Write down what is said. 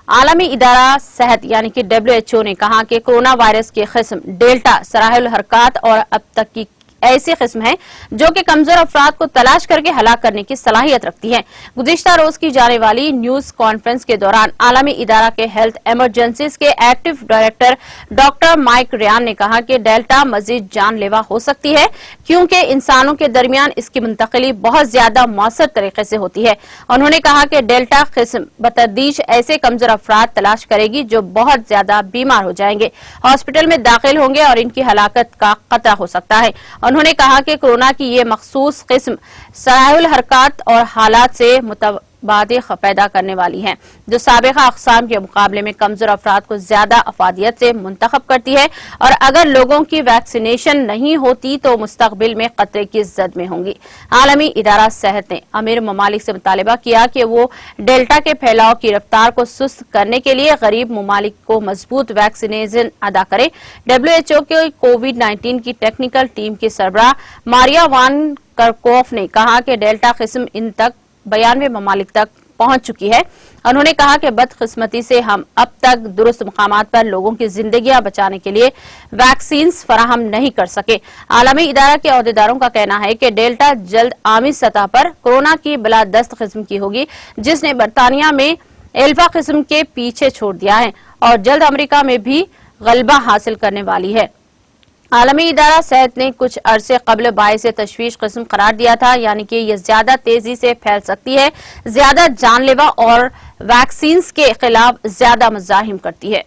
عالمی ادارہ صحت یعنی کہ WHO نے کہا کہ کورونا وائرس کی قسم ڈیلٹا سراہ الحرکات اور اب تک کی ایسی قسم ہے جو کہ کمزور افراد کو تلاش کر کے ہلاک کرنے کی صلاحیت رکھتی ہے۔ گزشتہ روز کی جانے والی نیوز کانفرنس کے دوران عالمی ادارہ کے ہیلتھ ایمرجنسیز کے active director doctor Mike Ryan نے کہا کہ ڈیلٹا مزید جان لیوا ہو سکتی ہے کیونکہ انسانوں کے درمیان اس کی منتقلی بہت زیادہ مؤثر طریقے سے ہوتی ہے۔ انہوں نے کہا کہ ڈیلٹا قسم بتدریج ایسے کمزور افراد تلاش کرے گی جو بہت زیادہ بیمار ہو جائیں گے، ہاسپٹل میں داخل ہوں گے اور ان کی ہلاکت کا خطرہ ہو سکتا ہے۔ انہوں نے کہا کہ کورونا کی یہ مخصوص قسم سراہ الحرکات اور حالات سے متبادل پیدا کرنے والی ہے جو سابقہ اقسام کے مقابلے میں کمزور افراد کو زیادہ افادیت سے منتخب کرتی ہے اور اگر لوگوں کی ویکسینیشن نہیں ہوتی تو مستقبل میں خطرے کی زد میں ہوں گی۔ عالمی ادارہ صحت نے امیر ممالک سے مطالبہ کیا کہ وہ ڈیلٹا کے پھیلاؤ کی رفتار کو سست کرنے کے لیے غریب ممالک کو مضبوط ویکسینیشن ادا کریں۔ WHO کے کووڈ-19 کی ٹیکنیکل ٹیم کی سربراہ ماریا وان کرکوف نے کہا کہ ڈیلٹا قسم ان تک 92 ممالک تک پہنچ چکی ہے۔ انہوں نے کہا کہ بدقسمتی سے ہم اب تک درست مقامات پر لوگوں کی زندگیاں بچانے کے لیے ویکسینز فراہم نہیں کر سکے۔ عالمی ادارہ کے عہدیداروں کا کہنا ہے کہ ڈیلٹا جلد عالمی سطح پر کورونا کی بالادست قسم کی ہوگی جس نے برطانیہ میں الفا قسم کے پیچھے چھوڑ دیا ہے اور جلد امریکہ میں بھی غلبہ حاصل کرنے والی ہے۔ عالمی ادارہ صحت نے کچھ عرصے قبل باعث تشویش قسم قرار دیا تھا، یعنی کہ یہ زیادہ تیزی سے پھیل سکتی ہے، زیادہ جان لیوا اور ویکسینز کے خلاف زیادہ مزاحم کرتی ہے۔